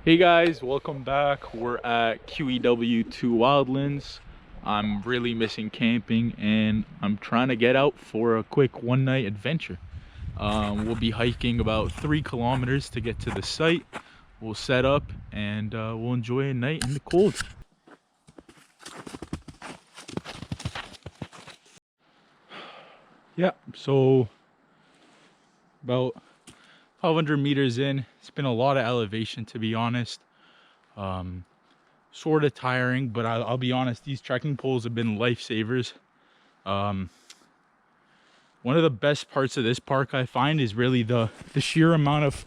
Hey guys, welcome back. We're at QEW II Wildlands. I'm really missing camping and I'm trying to get out for a quick one-night adventure. We'll be hiking about 3 kilometers to get to the site. We'll set up and we'll enjoy a night in the cold. Yeah, so about 500 meters in. It's been a lot of elevation, to be honest. Sort of tiring, but I'll be honest, these trekking poles have been lifesavers. One of the best parts of this park I find is really the sheer amount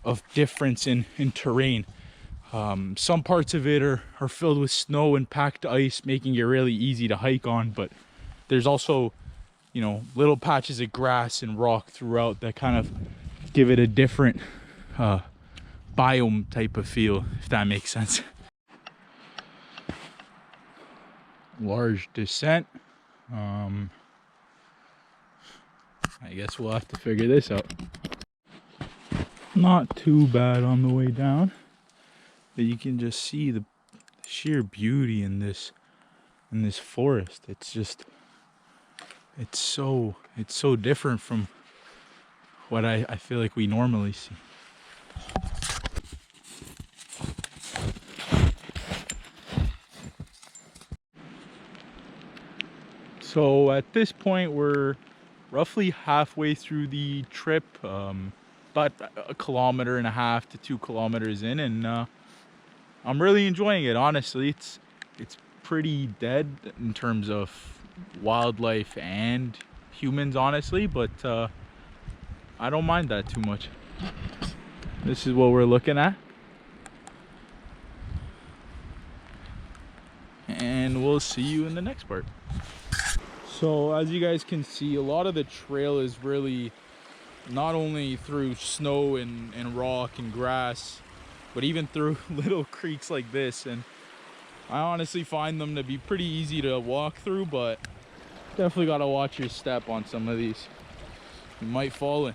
of difference in terrain. Some parts of it are filled with snow and packed ice, making it really easy to hike on, but there's also, you know, little patches of grass and rock throughout that kind of give it a different biome type of feel, if that makes sense. Large descent. I guess we'll have to figure this out. Not too bad on the way down, but you can just see the sheer beauty in this forest. It's so different from what I feel like we normally see. So at this point we're roughly halfway through the trip, about 1.5 kilometers to 2 kilometers in, and I'm really enjoying it. Honestly, it's pretty dead in terms of wildlife and humans, honestly, but I don't mind that too much. This is what we're looking at, and we'll see you in the next part. So as you guys can see, a lot of the trail is really not only through snow and rock and grass, but even through little creeks like this, and I honestly find them to be pretty easy to walk through, but definitely got to watch your step on some of these. You might fall in.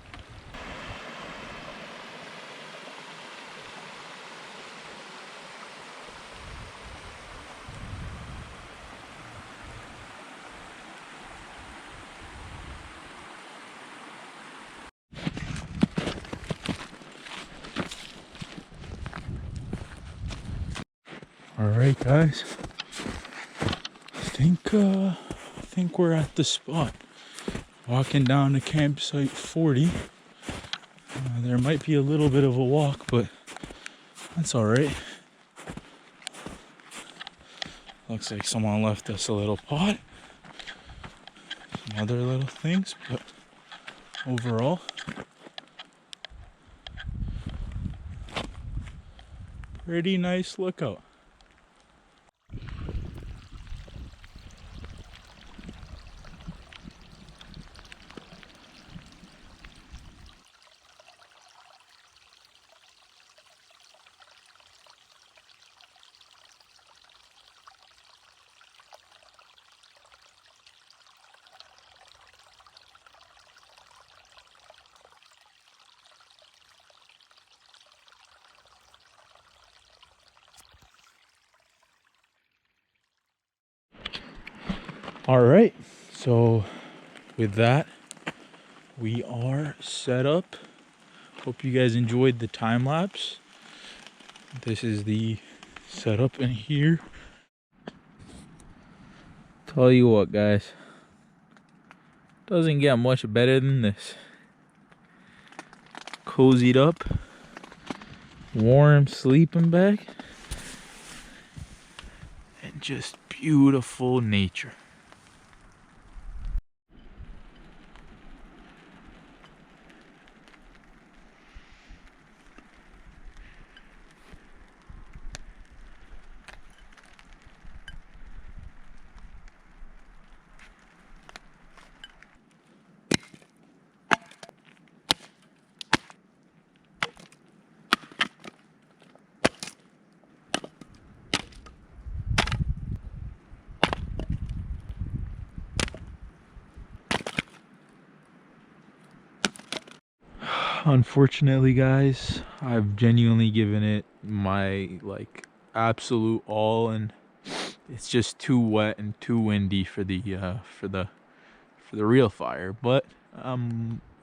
All right, guys. I think we're at the spot. Walking down to campsite 40. There might be a little bit of a walk, but that's all right. Looks like someone left us a little pot. Some other little things, but overall, pretty nice lookout. All right, so with that, we are set up. Hope you guys enjoyed the time lapse. This is the setup in here. Tell you what, guys, doesn't get much better than this. Cozied up, warm sleeping bag, and just beautiful nature. Unfortunately, guys, I've genuinely given it my like absolute all, and it's just too wet and too windy for the real fire. But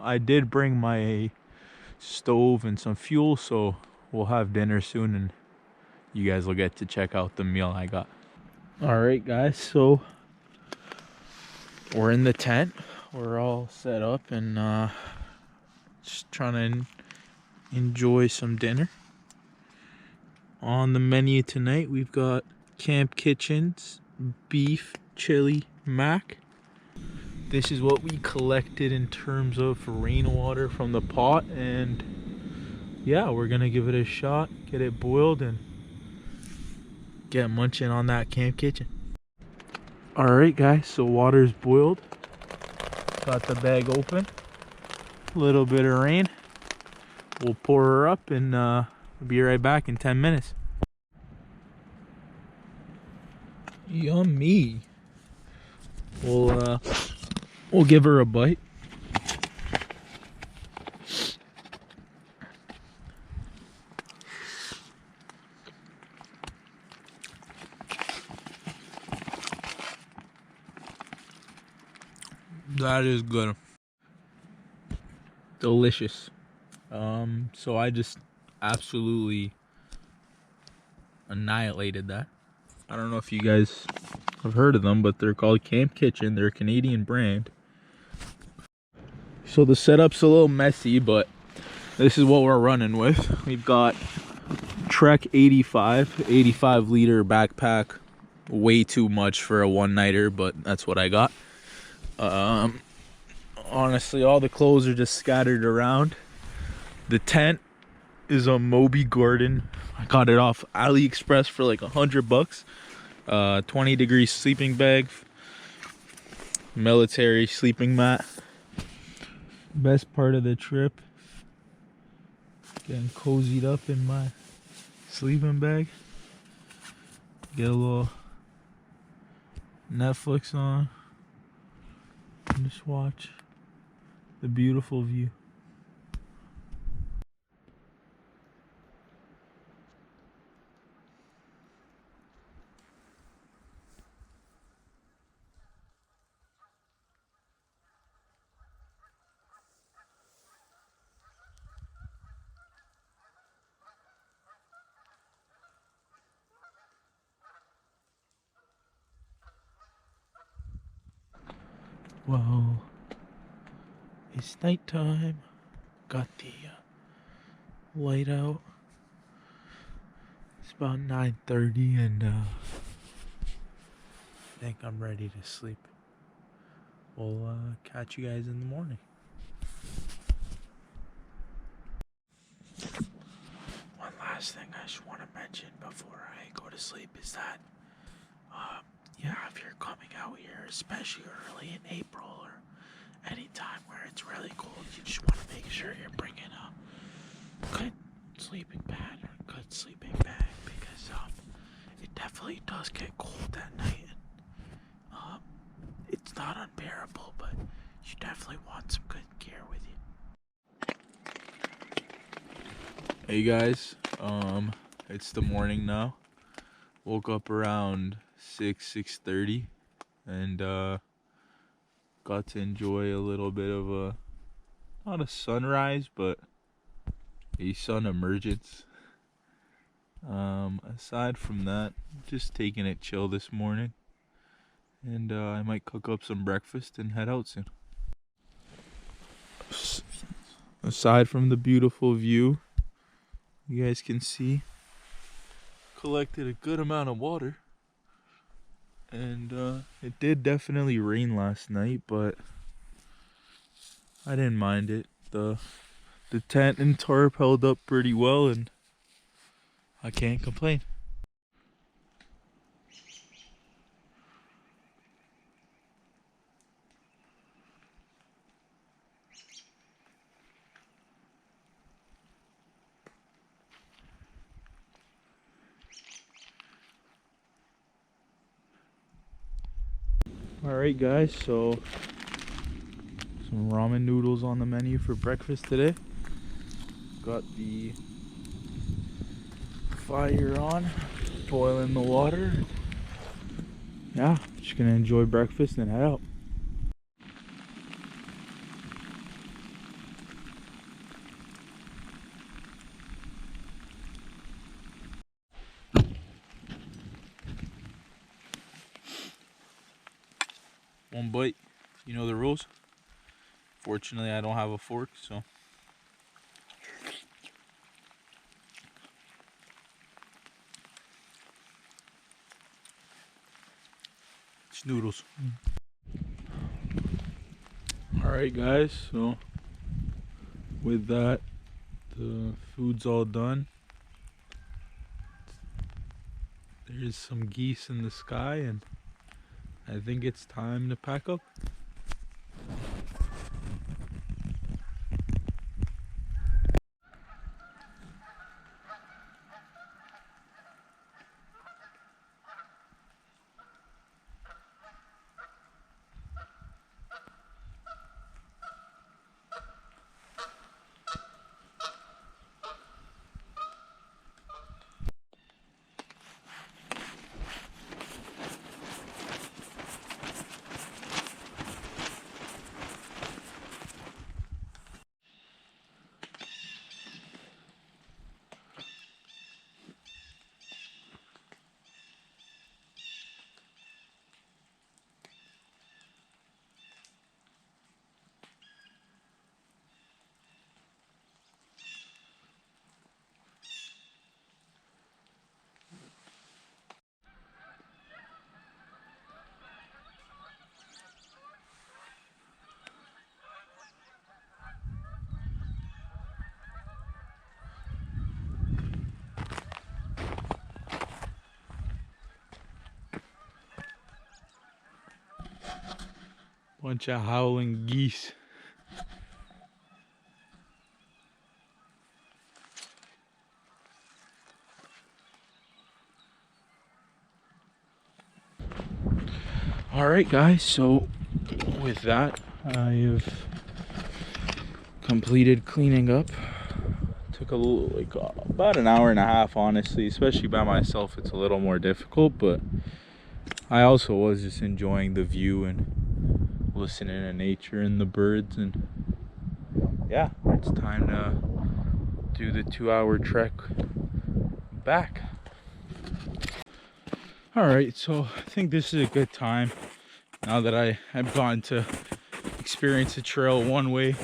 I did bring my stove and some fuel, so we'll have dinner soon and you guys will get to check out the meal I got. All right guys, so we're in the tent, we're all set up and just trying to enjoy some dinner. On the menu tonight we've got Camp Kitchen's beef chili mac. This is what we collected in terms of rainwater from the pot, and yeah, we're gonna give it a shot, get it boiled and get munching on that Camp Kitchen. Alright guys, so water's boiled, got the bag open, a little bit of rain, we'll pour her up and we'll be right back in 10 minutes. Yummy. We'll give her a bite. That is good. Delicious. So I just absolutely annihilated that. I don't know if you guys have heard of them, but they're called Camp Kitchen. They're a Canadian brand. So the setup's a little messy, but this is what we're running with. We've got Trek 85 liter backpack. Way too much for a one-nighter, but that's what I got. Honestly, all the clothes are just scattered around. The tent is a Moby Gordon. I got it off AliExpress for like $100. 20-degree sleeping bag, military sleeping mat. Best part of the trip, getting cozied up in my sleeping bag. Get a little Netflix on and just watch the beautiful view. Well, it's nighttime. Got the light out. It's about 9:30 and I think I'm ready to sleep. We'll catch you guys in the morning. One last thing I just want to mention before I go to sleep is that yeah, if you're coming out here, especially early in April or any time where it's really cold, you just want to make sure you're bringing a good sleeping pad or a good sleeping bag, because it definitely does get cold at night. And, it's not unbearable, but you definitely want some good gear with you. Hey guys, it's the morning now. Woke up around 6:30 and got to enjoy a little bit of a, not a sunrise, but a sun emergence. Aside from that, just taking it chill this morning, and I might cook up some breakfast and head out soon. Aside from the beautiful view you guys can see, collected a good amount of water. And it did definitely rain last night, but I didn't mind it. The tent and tarp held up pretty well, and I can't complain. Alright guys, so some ramen noodles on the menu for breakfast today. Got the fire on, boiling the water. Yeah, just gonna enjoy breakfast and head out. One bite, you know the rules. Fortunately, I don't have a fork, so. It's noodles. Alright guys, so with that, the food's all done. There's some geese in the sky, and I think it's time to pack up. Bunch of howling geese. Alright guys, so with that, I have completed cleaning up. Took a little, about an hour and a half, honestly. Especially by myself, it's a little more difficult, but I also was just enjoying the view and listening to nature and the birds, and yeah, it's time to do the 2-hour trek back. Alright, so I think this is a good time, now that I've gotten to experience the trail one way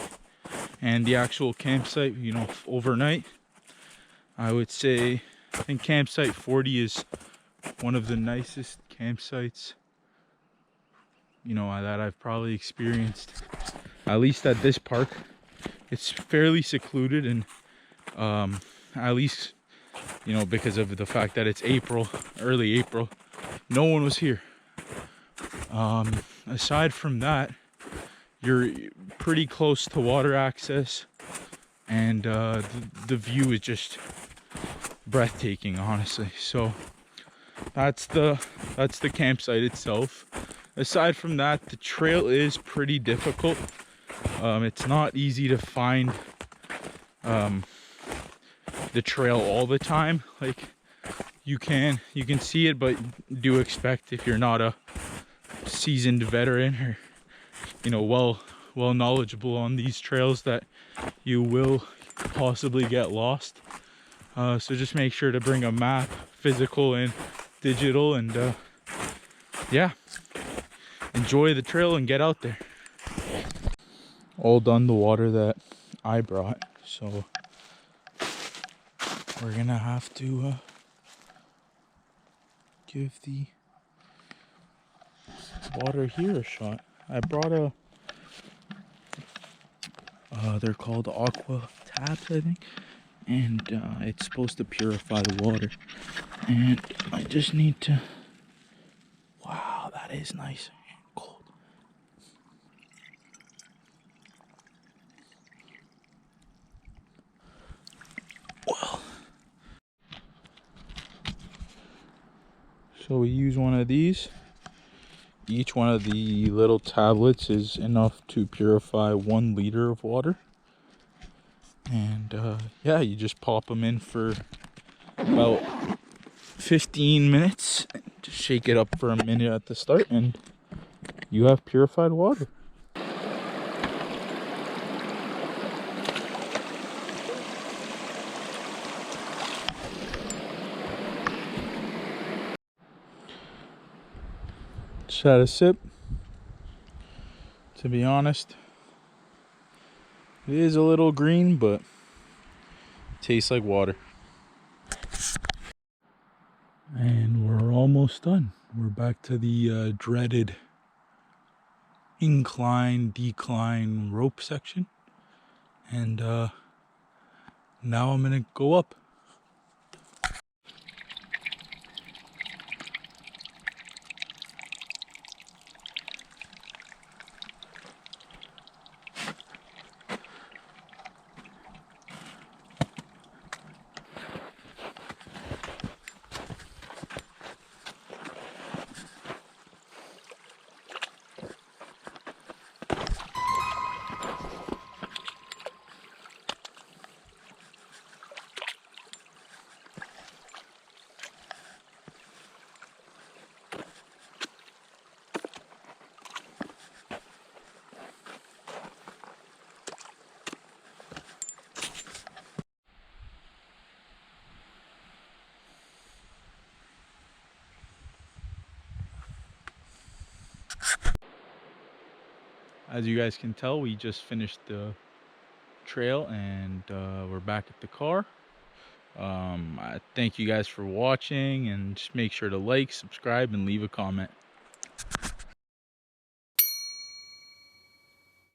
and the actual campsite, you know, overnight. I would say, I think campsite 40 is one of the nicest campsites, you know, that I've probably experienced, at least at this park. It's fairly secluded, and at least, you know, because of the fact that it's April, early April, no one was here. Aside from that, you're pretty close to water access, and the view is just breathtaking, honestly. So that's the campsite itself. Aside from that, the trail is pretty difficult. It's not easy to find the trail all the time. Like, you can see it, but do expect, if you're not a seasoned veteran or, you know, well knowledgeable on these trails, that you will possibly get lost. So just make sure to bring a map, physical and digital, and yeah, enjoy the trail and get out there. All done the water that I brought, so we're gonna have to give the water here a shot. I brought a they're called aqua taps, I think, and it's supposed to purify the water, and I just need to, wow, that is nice and cold. Well, so we use one of these. Each one of the little tablets is enough to purify 1 liter of water. And yeah, you just pop them in for about 15 minutes. Just shake it up for a minute at the start and you have purified water. Just had a sip. To be honest, it is a little green, but tastes like water. And we're almost done. We're back to the dreaded incline, decline rope section. And now I'm gonna go up. As you guys can tell, we just finished the trail and we're back at the car. I thank you guys for watching, and just make sure to like, subscribe, and leave a comment.